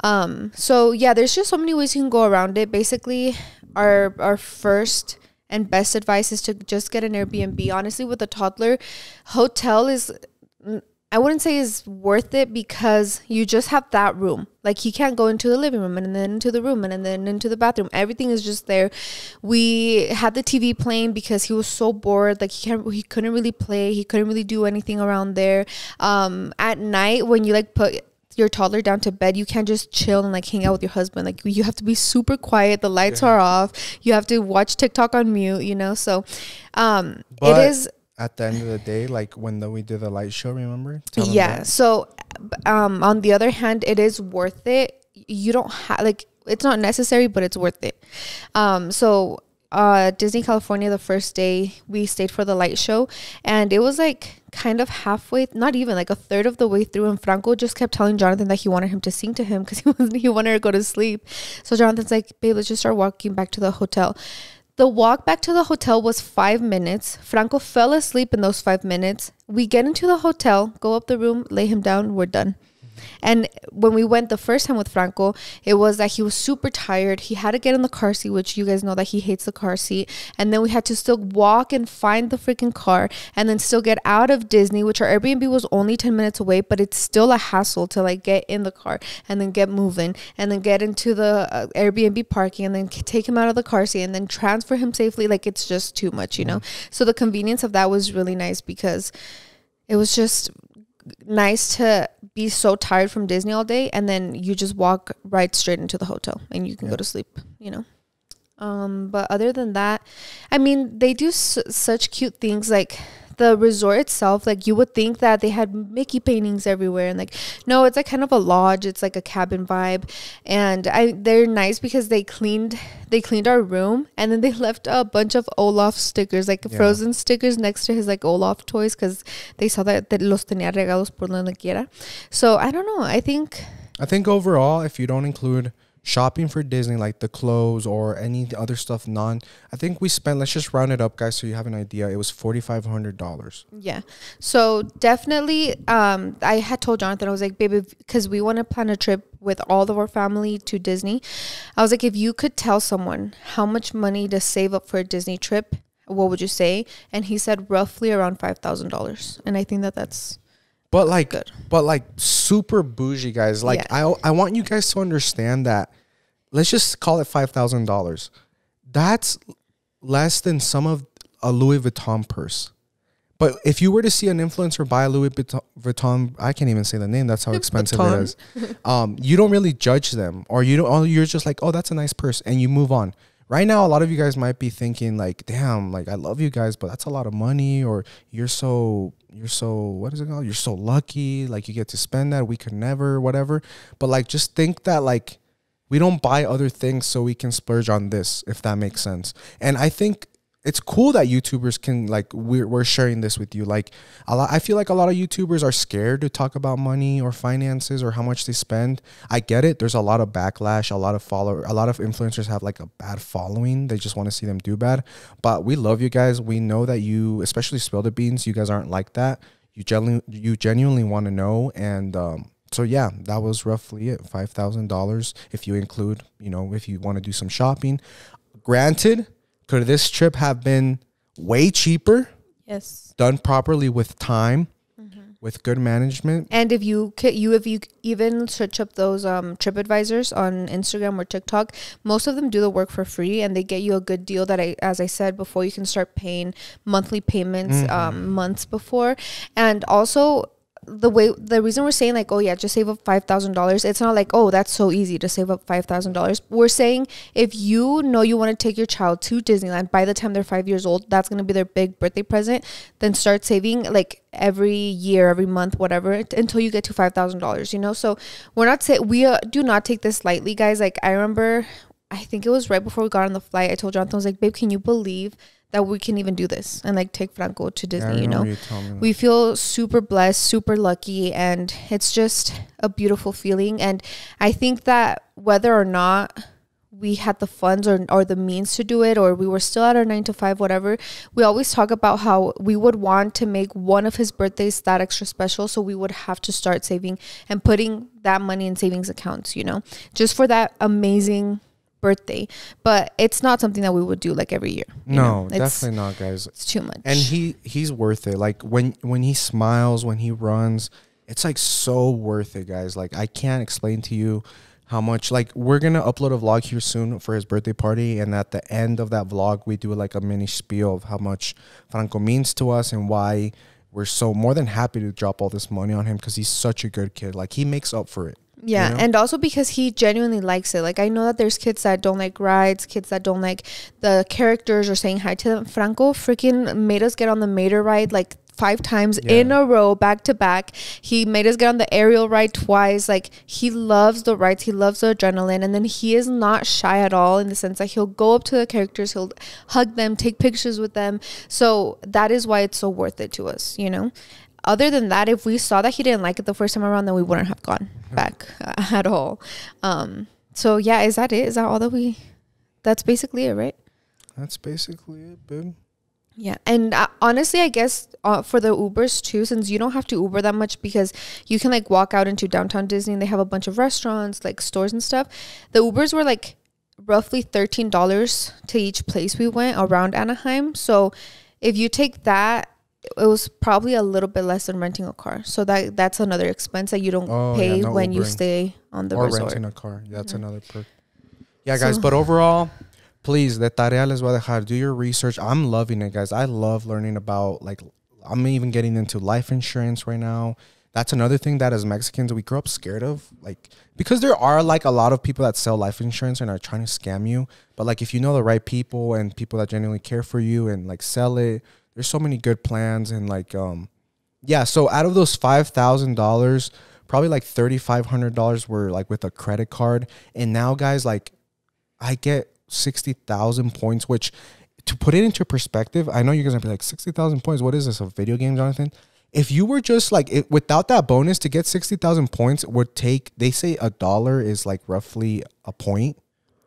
So yeah, there's just so many ways you can go around it. Basically, our first and best advice is to just get an Airbnb. Honestly, with a toddler, hotel is, I wouldn't say is worth it, because you just have that room. Like, he can't go into the living room and then into the room and then into the bathroom. Everything is just there. We had the TV playing because he was so bored. Like, he couldn't really play. He couldn't really do anything around there. At night, when you like put your toddler down to bed, you can't just chill and like hang out with your husband. Like, you have to be super quiet. The lights are off. You have to watch TikTok on mute, you know? So, it is. At the end of the day, like when we did the light show, remember? Yeah. So, on the other hand, it is worth it. You don't have, like, it's not necessary, but it's worth it. Disney California, the first day we stayed for the light show, and it was like kind of halfway, not even like a third of the way through, and Franco just kept telling Jonathan that he wanted him to sing to him because he wanted her to go to sleep. So Jonathan's like, babe, let's just start walking back to the hotel. The walk back to the hotel was 5 minutes. Franco fell asleep in those 5 minutes. We get into the hotel, go up the room, lay him down, we're done. And when we went the first time with Franco, it was that he was super tired. He had to get in the car seat, which you guys know that he hates the car seat. And then we had to still walk and find the freaking car, and then still get out of Disney, which our Airbnb was only 10 minutes away, but it's still a hassle to like get in the car and then get moving and then get into the Airbnb parking and then take him out of the car seat and then transfer him safely. Like, it's just too much, you know? So the convenience of that was really nice, because it was just nice to be so tired from Disney all day, and then you just walk right straight into the hotel and you can go to sleep, you know. But other than that, I mean, they do such cute things. Like, the resort itself, like, you would think that they had Mickey paintings everywhere, and like, no, it's like kind of a lodge. It's like a cabin vibe, and they're nice because they cleaned our room, and then they left a bunch of Olaf stickers, like Frozen stickers next to his like Olaf toys, because they saw that los tenía regalos por donde quiera. So I don't know. I think overall, if you don't include shopping for Disney, like the clothes or any other stuff, I think we spent, let's just round it up, guys, so you have an idea, it was $4,500. Yeah. So definitely, I had told Jonathan, I was like, baby, because we want to plan a trip with all of our family to Disney. I was like, if you could tell someone how much money to save up for a Disney trip, what would you say? And he said roughly around $5,000. And I think that's But like, good. But like super bougie, guys. Like, I want you guys to understand that. Let's just call it $5,000. That's less than some of a Louis Vuitton purse. But if you were to see an influencer buy a Louis Vuitton, I can't even say the name. That's how expensive it is. You don't really judge them, or you're just like, oh, that's a nice purse, and you move on. Right now, a lot of you guys might be thinking like, damn, like, I love you guys, but that's a lot of money, or you're so, what is it called? You're so lucky. Like, you get to spend that. We could never, whatever. But like, just think that like, we don't buy other things so we can splurge on this, if that makes sense. And I think it's cool that YouTubers can, like, we're sharing this with you. Like, I feel like a lot of YouTubers are scared to talk about money or finances or how much they spend. I get it. There's a lot of backlash. A lot of influencers have like a bad following. They just want to see them do bad. But we love you guys. We know that you, especially Spill the Beans, you guys aren't like that. You genuinely want to know. And so yeah, that was roughly it. $5,000 if you include, if you want to do some shopping. Granted, could this trip have been way cheaper? Yes. Done properly with time, with good management. And if you even search up those TripAdvisors on Instagram or TikTok, most of them do the work for free, and they get you a good deal that as I said before, you can start paying monthly payments months before. And also, the reason we're saying like, oh yeah, just save up $5,000, it's not like, oh, that's so easy to save up $5,000. We're saying if you know you want to take your child to Disneyland by the time they're 5 years old, that's going to be their big birthday present, then start saving like every year, every month, whatever, until you get to $5,000, So we're not saying, we do not take this lightly, guys. Like, I remember I think it was right before we got on the flight. I told Jonathan, I was like, babe, can you believe that we can even do this and like take Franco to Disney? You know, we feel super blessed, super lucky, and it's just a beautiful feeling. And I think that whether or not we had the funds or the means to do it, or we were still at our 9 to 5, whatever, we always talk about how we would want to make one of his birthdays that extra special. So we would have to start saving and putting that money in savings accounts, you know, just for that amazing birthday. But it's not something that we would do like every year. No, definitely not, guys. It's too much. And he's worth it. Like when he smiles, when he runs, it's like so worth it, guys. Like I can't explain to you how much. Like we're gonna upload a vlog here soon for his birthday party, and at the end of that vlog we do like a mini spiel of how much Franco means to us and why we're so more than happy to drop all this money on him, because he's such a good kid. Like he makes up for it. Yeah, you know? And also because he genuinely likes it. Like I know that there's kids that don't like rides, kids that don't like the characters or saying hi to them. Franco freaking made us get on the Mater ride like 5 times in a row, back to back. He made us get on the aerial ride twice. Like he loves the rides, he loves the adrenaline, and then he is not shy at all, in the sense that he'll go up to the characters, he'll hug them, take pictures with them. So that is why it's so worth it to us, you know. Other than that, if we saw that he didn't like it the first time around, then we wouldn't have gone back at all. So yeah, is that it? Is that all that that's basically it, right? That's basically it, babe. Yeah, and honestly, I guess for the Ubers too, since you don't have to Uber that much, because you can like walk out into downtown Disney and they have a bunch of restaurants, like stores and stuff. The Ubers were like roughly $13 to each place we went around Anaheim. So if you take that, it was probably a little bit less than renting a car. So that's another expense that you don't pay when you stay on the resort. Or renting a car. That's another perk. Yeah, guys, but overall, please, de tarea les voy a dejar. Do your research. I'm loving it, guys. I love learning about, like, I'm even getting into life insurance right now. That's another thing that as Mexicans, we grew up scared of. Like, because there are, like, a lot of people that sell life insurance and are trying to scam you. But, like, if you know the right people and people that genuinely care for you and, like, sell it, there's so many good plans. And, like, yeah, so out of those $5,000, probably, like, $3,500 were, like, with a credit card. And now, guys, like, I get 60,000 points, which, to put it into perspective, I know you're gonna be like, 60,000 points, what is this, a video game, Jonathan? If you were just like without that bonus, to get 60,000 points would take, they say $1 is like roughly a point.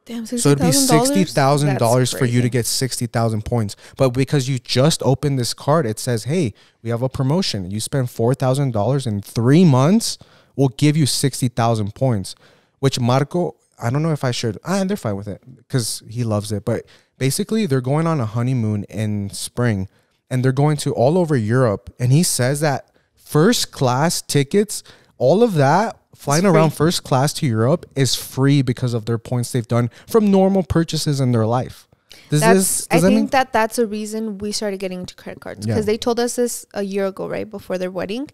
Damn, so it'd be $60,000 for you to get 60,000 points. But because you just opened this card, it says, hey, we have a promotion. You spend $4,000 in 3 months, we'll give you 60,000 points, which Marco, I don't know if I should. They're fine with it because he loves it. But basically, they're going on a honeymoon in spring, and they're going to all over Europe. And he says that first class tickets, all of that, flying around first class to Europe is free because of their points they've done from normal purchases in their life. I think that's a reason we started getting into credit cards, because they told us this a year ago, right before their wedding,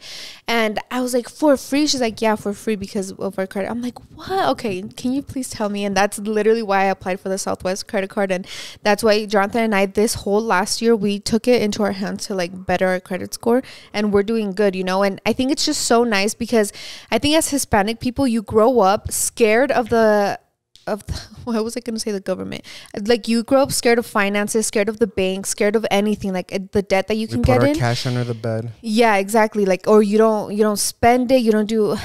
and I was like, for free? She's like, yeah, for free because of our credit. I'm like, what? Okay, can you please tell me? And that's literally why I applied for the Southwest credit card, and that's why Jonathan and I, this whole last year, we took it into our hands to like better our credit score, and we're doing good, you know. And I think it's just so nice, because I think as Hispanic people, you grow up scared of what was I going to say, the government. Like, you grow up scared of finances, scared of the bank, scared of anything, like the debt that you can get in. Put our cash under the bed. Yeah, exactly. Like, or you don't spend it, you don't do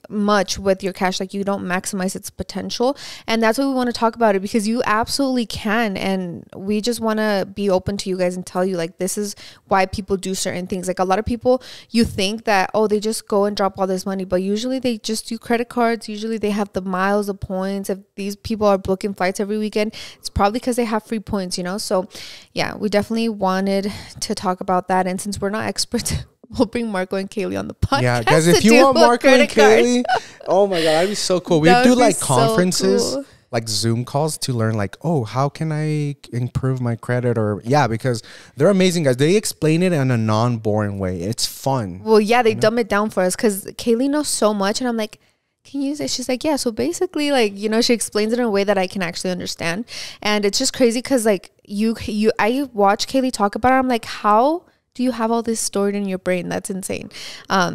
much with your cash, like you don't maximize its potential. And that's what we want to talk about it, because you absolutely can, and we just want to be open to you guys and tell you, like, this is why people do certain things. Like, a lot of people, you think that, oh, they just go and drop all this money, but usually they just do credit cards. Usually they have the miles, the points. If these people are booking flights every weekend, it's probably because they have free points, you know. So yeah, we definitely wanted to talk about that. And since we're not experts, we'll bring Marco and Kaylee on the podcast. Yeah, guys, if you want Marco and Kaylee, oh my god, that'd be so cool. We do like conferences, so cool, like Zoom calls, to learn like, oh, how can I improve my credit? Or yeah, because they're amazing, guys. They explain it in a non-boring way. It's fun. Well, yeah, they dumb it down for us, because Kaylee knows so much, and I'm like, can you use it? She's like, yeah. So basically, like, you know, she explains it in a way that I can actually understand. And it's just crazy, because like I watch Kaylee talk about it. I'm like, how do you have all this stored in your brain? That's insane.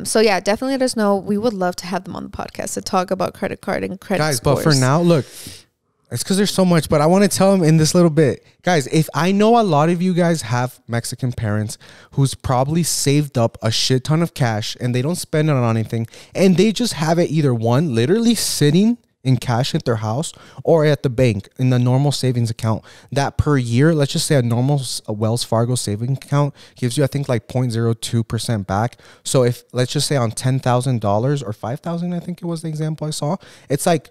So yeah, definitely let us know. We would love to have them on the podcast to talk about credit card and credit scores. But for now, look, It's because there's so much, but I want to tell them in this little bit. Guys, if I know a lot of you guys have Mexican parents who's probably saved up a shit ton of cash and they don't spend it on anything, and they just have it either one, literally sitting in cash at their house, or at the bank in the normal savings account, that per year, let's just say a Wells Fargo savings account gives you, I think, like 0.02% back. So if, let's just say on $10,000 or 5,000, I think it was the example I saw, it's like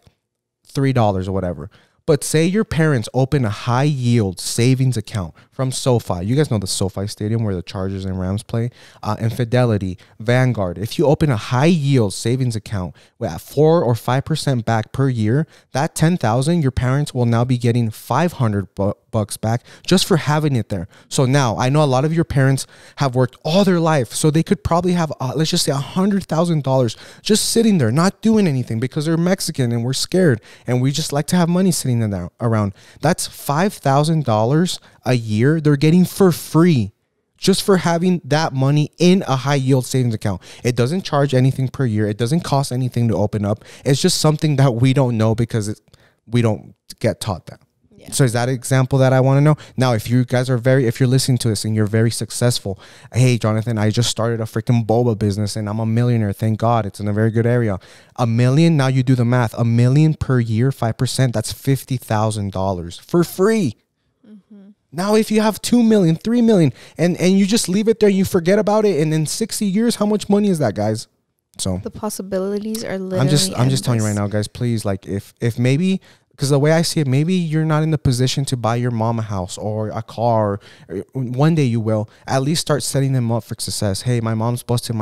$3 or whatever. But say your parents open a high yield savings account from SoFi. You guys know the SoFi Stadium where the Chargers and Rams play, and Fidelity, Vanguard. If you open a high yield savings account at 4 or 5% back per year, that $10,000, your parents will now be getting $500 back just for having it there. So now I know a lot of your parents have worked all their life, so they could probably have, let's just say $100,000 just sitting there, not doing anything because they're Mexican and we're scared and we just like to have money sitting there around. That's $5,000 a year they're getting for free just for having that money in a high yield savings account. It doesn't charge anything per year. It doesn't cost anything to open up. It's just something that we don't know because we don't get taught that. Yeah. So is that an example that I want to know? Now, if you guys are if you're listening to this and you're very successful, hey, Jonathan, I just started a freaking boba business and I'm a millionaire. Thank God. It's in a very good area. $1 million. Now you do the math. $1 million per year, 5%. That's $50,000 for free. Now, if you have 2 million, 3 million, and you just leave it there, you forget about it, and in 60 years, how much money is that, guys? So the possibilities are literally I'm just telling you right now, guys, please, like if maybe, because the way I see it, maybe you're not in the position to buy your mom a house or a car. Or one day you will. At least start setting them up for success. Hey, my mom's busted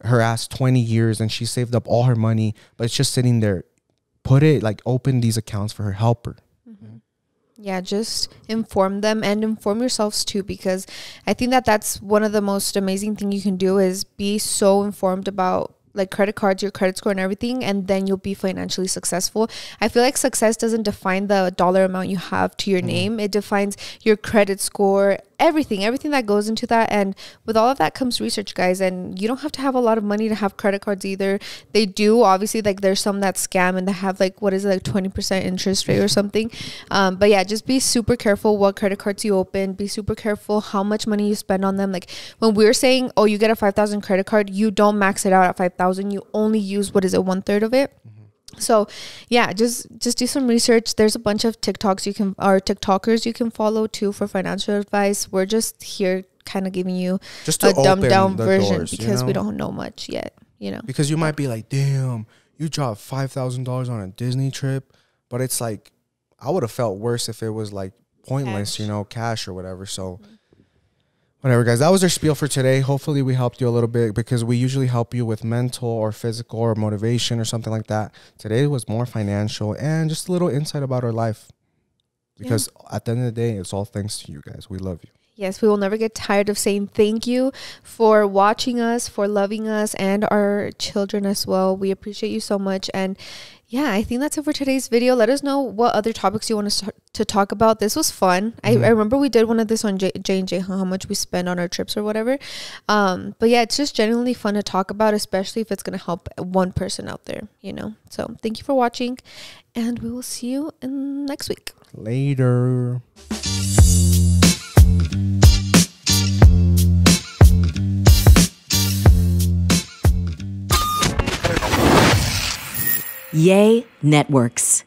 her ass 20 years, and she saved up all her money, but it's just sitting there. Put it, like, open these accounts for her. Help her. Yeah, just inform them and inform yourselves too, because I think that's one of the most amazing thing you can do is be so informed about like credit cards, your credit score and everything, and then you'll be financially successful. I feel like success doesn't define the dollar amount you have to your name. It defines your credit score, everything that goes into that. And with all of that comes research, guys, and you don't have to have a lot of money to have credit cards either. They do, obviously, like there's some that scam and they have like, what is it, like 20% interest rate or something. But yeah, just be super careful what credit cards you open. Be super careful how much money you spend on them. Like when we're saying, oh, you get a 5,000 credit card, you don't max it out at 5,000. You only use, what is it, 1/3 of it. So yeah, just do some research. There's a bunch of TikTokers you can follow too for financial advice. We're just here kind of giving you just a dumbed down version doors, because we don't know much yet, because you might be like, damn, you dropped $5,000 on a Disney trip, but it's like, I would have felt worse if it was like pointless, cash or whatever. So whatever, guys, that was our spiel for today. Hopefully we helped you a little bit, because we usually help you with mental or physical or motivation or something like that. Today was more financial and just a little insight about our life, because at the end of the day, it's all thanks to you guys. We love you. Yes, we will never get tired of saying thank you for watching us, for loving us, and our children as well. We appreciate you so much. And yeah, I think that's it for today's video. Let us know what other topics you want us to talk about. This was fun. I remember we did one of this on J&J, how much we spend on our trips or whatever. But yeah, it's just genuinely fun to talk about, especially if it's going to help one person out there, So thank you for watching, and we will see you next week. Later. Yay Networks.